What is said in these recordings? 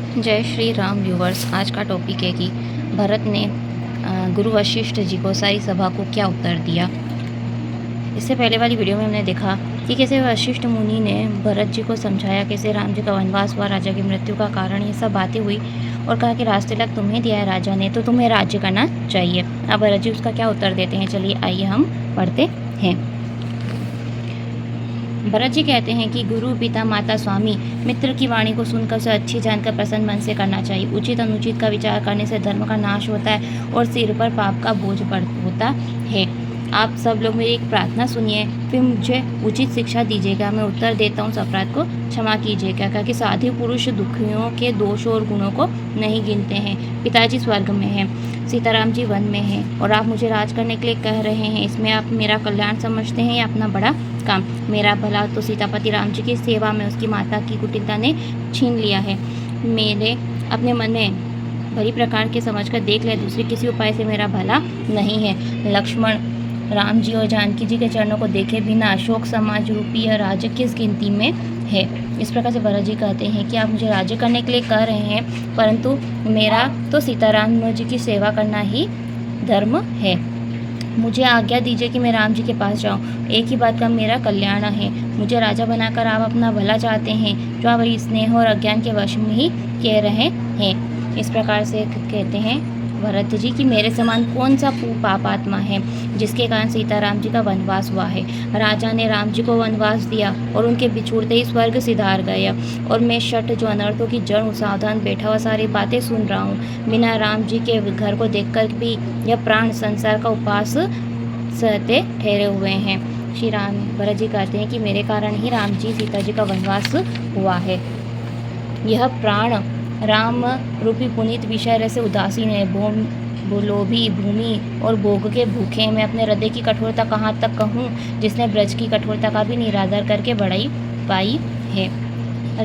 जय श्री राम व्यूवर्स। आज का टॉपिक है कि भरत ने गुरु वशिष्ठ जी को सारी सभा को क्या उत्तर दिया। इससे पहले वाली वीडियो में हमने देखा कि कैसे वशिष्ठ मुनि ने भरत जी को समझाया, कैसे राम जी का वनवास हुआ, राजा की मृत्यु का कारण, ये सब बातें हुई और कहा कि राजतिलक तुम्हें दिया है राजा ने, तो तुम्हें राज्य करना चाहिए। अब भरत जी उसका क्या उत्तर देते हैं, चलिए आइए हम पढ़ते हैं। भरत जी कहते हैं कि गुरु, पिता, माता, स्वामी, मित्र की वाणी को सुनकर उसे अच्छी जानकर प्रसन्न मन से करना चाहिए। उचित अनुचित का विचार करने से धर्म का नाश होता है और सिर पर पाप का बोझ होता है। आप सब लोग मेरी एक प्रार्थना सुनिए, फिर मुझे उचित शिक्षा दीजिएगा। मैं उत्तर देता हूँ, उस अपराध को क्षमा कीजिएगा। क्योंकि साधु पुरुष दुखियों के दोषों और गुणों को नहीं गिनते हैं। पिताजी स्वर्ग में हैं, सीताराम जी वन में हैं और आप मुझे राज करने के लिए कह रहे हैं। इसमें आप मेरा कल्याण समझते हैं या अपना बड़ा काम? मेरा भला तो सीतापति राम जी की सेवा में उसकी माता की कुटिलता ने छीन लिया है। मेरे अपने मन में भली प्रकार के समझकर देख लिया, दूसरे किसी उपाय से मेरा भला नहीं है। लक्ष्मण, राम जी और जानकी जी के चरणों को देखे बिना अशोक समाज रूपी यह राज्य किस गिनती में है। इस प्रकार से भरत जी कहते हैं कि आप मुझे राज्य करने के लिए कह रहे हैं, परंतु मेरा तो सीताराम जी की सेवा करना ही धर्म है। मुझे आज्ञा दीजिए कि मैं राम जी के पास जाऊं। एक ही बात का मेरा कल्याण है। मुझे राजा बनाकर आप अपना भला चाहते हैं, जो आप स्नेह और अज्ञान के वश में ही कह रहे हैं। इस प्रकार से कहते हैं भरत जी कि मेरे समान कौन सा पापात्मा है जिसके कारण सीताराम जी का वनवास हुआ है। राजा ने राम जी को वनवास दिया और उनके बिछुड़ते ही स्वर्ग सिधार गया, और मैं शठ जो अनर्थों की जड़ सावधान बैठा हुआ सारी बातें सुन रहा हूँ। बिना राम जी के घर को देखकर भी यह प्राण संसार का उपास सहते ठहरे हुए हैं। श्री राम भरत जी कहते हैं कि मेरे कारण ही राम जी सीता जी का वनवास हुआ है। यह प्राण राम रूपी पुनीत विषय से उदासीन है। लोभी, भूमि और भोग के भूखे। मैं अपने हृदय की कठोरता कहाँ तक कहूँ, जिसने ब्रज की कठोरता का भी निरादर करके बढ़ाई पाई है।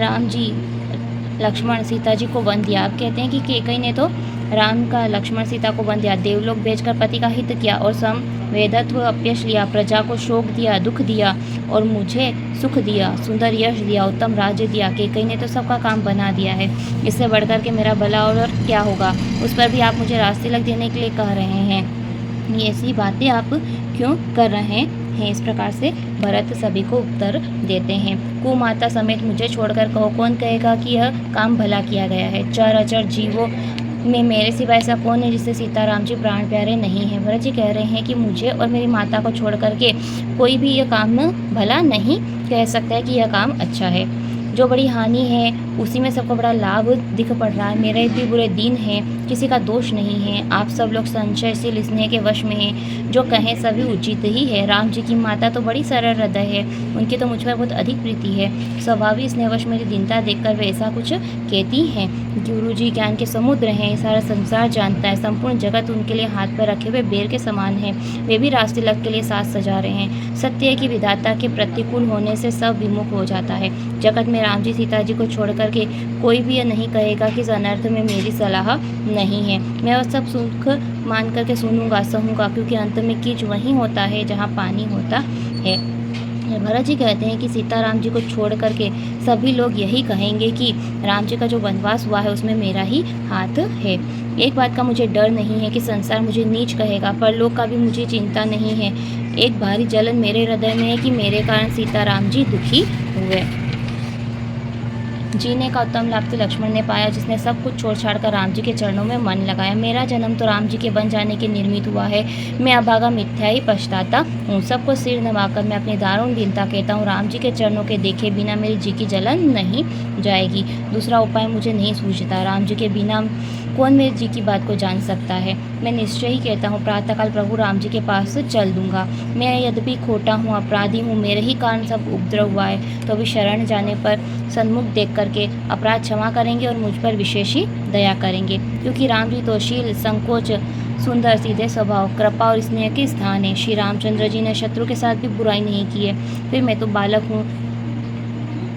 राम जी लक्ष्मण सीता जी को वन दिया। आप कहते हैं कि केकई ने तो राम का लक्ष्मण सीता को वन दिया, देवलोक भेजकर पति का हित किया और संवेदत्व अपयश लिया, प्रजा को शोक दिया, दुख दिया और मुझे सुख दिया, सुंदर यश दिया, उत्तम राज्य दिया। केकई ने तो सबका काम बना दिया है। इससे बढ़कर के मेरा भला और क्या होगा? उस पर भी आप मुझे राजतिलक देने के लिए कह रहे हैं। ये ऐसी बातें आप क्यों कर रहे हैं? इस प्रकार से भरत सभी को उत्तर देते हैं। कुमाता समेत मुझे छोड़कर कहो, कौन कहेगा कि यह काम भला किया गया है? चर अचर जीवों में मेरे सिवा ऐसा कौन है जिससे सीताराम जी प्राण प्यारे नहीं हैं? भरत जी कह रहे हैं कि मुझे और मेरी माता को छोड़ करके कोई भी यह काम भला नहीं कह सकता है कि यह काम अच्छा है। जो बड़ी हानि है उसी में सबको बड़ा लाभ दिख पड़ रहा है। मेरे भी बुरे दिन हैं, किसी का दोष नहीं है। आप सब लोग संशयशील स्नेह के वश में हैं, जो कहें सभी उचित ही है। राम जी की माता तो बड़ी सरल हृदय है, उनकी तो मुझ पर बहुत अधिक प्रीति है। स्वाभाविक स्नेहवश मेरी दीनता देखकर वे ऐसा कुछ कहती हैं। गुरु जी ज्ञान के समुद्र हैं, सारा संसार जानता है। संपूर्ण जगत उनके लिए हाथ पर रखे हुए बेर के समान है। वे भी राजतिलक के लिए साथ सजा रहे हैं। सत्य है कि विधाता के प्रतिकूल होने से सब विमुख हो जाता है। जगत में राम जी सीता जी को छोड़ करके कोई भी यह नहीं कहेगा कि इस अनर्थ में मेरी सलाह नहीं है। मैं वह सब सुख मान करके सुनूंगा, सहूंगा, क्योंकि अंत में कीच वहीं होता है जहाँ पानी होता है। भरत जी कहते हैं कि सीताराम जी को छोड़ करके सभी लोग यही कहेंगे कि राम जी का जो वनवास हुआ है उसमें मेरा ही हाथ है। एक बात का मुझे डर नहीं है कि संसार मुझे नीच कहेगा, पर लोग का भी मुझे चिंता नहीं है। एक भारी जलन मेरे हृदय में है कि मेरे कारण सीताराम जी दुखी हुए। जीने का उत्तम लाभ तो लक्ष्मण ने पाया, जिसने सब कुछ छोड़ छाड़ कर राम जी के चरणों में मन लगाया। मेरा जन्म तो राम जी के बन जाने के निर्मित हुआ है। मैं अभागा मिथ्या ही पछताता हूँ। सबको सिर नवाकर मैं अपनी दारुण दीनता कहता हूँ, राम जी के चरणों के देखे बिना मेरी जी की जलन नहीं जाएगी। दूसरा उपाय मुझे नहीं सूझता। राम जी के बिना कौन मेरी जी की बात को जान सकता है? मैं निश्चय ही कहता हूँ, प्रातःकाल प्रभु राम जी के पास चल दूंगा। मैं यद्यपि खोटा हूँ, अपराधी हूँ, मेरे ही कारण सब उपद्रव हुआ है, तो अभी शरण जाने पर सन्मुख देख करके अपराध क्षमा करेंगे और मुझ पर विशेष ही दया करेंगे। क्योंकि राम जी तो शील, संकोच, सुंदर, सीधे स्वभाव, कृपा और स्नेह के स्थान है। श्री रामचंद्र जी ने शत्रु के साथ भी बुराई नहीं की है। फिर मैं तो बालक हूँ,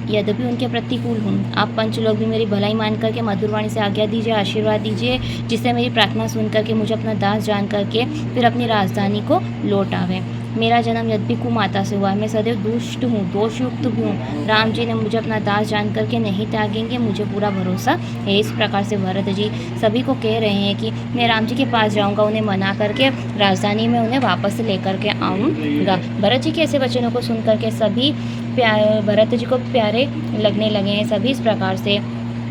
यद्यपि उनके प्रतिकूल हूँ। आप पंच लोग भी मेरी भलाई मान करके मधुरवाणी से आज्ञा दीजिए, आशीर्वाद दीजिए, जिससे मेरी प्रार्थना सुन करके मुझे अपना दास जान करके फिर अपनी राजधानी को लौट आवे। मेरा जन्म यद्यपि कुमाता से हुआ है, मैं सदैव दुष्ट हूँ, दोषयुक्त भी हूँ। राम जी ने मुझे अपना दास जान करके नहीं त्यागेंगे, मुझे पूरा भरोसा है। इस प्रकार से भरत जी सभी को कह रहे हैं कि मैं राम जी के पास जाऊँगा, उन्हें मना करके राजधानी में उन्हें वापस लेकर के आऊँगा। भरत जी के ऐसे वचनों को सुन करके सभी भरत जी को प्यारे लगने लगे हैं। सभी इस प्रकार से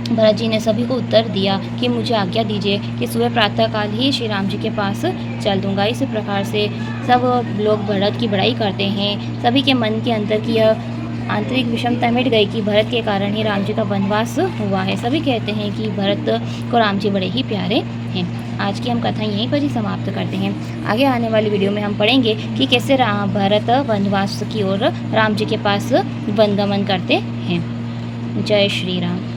भरत जी ने सभी को उत्तर दिया कि मुझे आज्ञा दीजिए कि सुबह प्रातःकाल ही श्री राम जी के पास चल दूंगा। इस प्रकार से सब लोग भरत की बड़ाई करते हैं। सभी के मन के अंदर की यह आंतरिक विषमता मिट गई कि भरत के कारण ही राम जी का वनवास हुआ है। सभी कहते हैं कि भरत को राम जी बड़े ही प्यारे हैं। आज की हम कथा यहीं पर ही समाप्त करते हैं। आगे आने वाली वीडियो में हम पढ़ेंगे कि कैसे भरत वनवास की ओर राम जी के पास वनगमन करते हैं। जय श्री राम।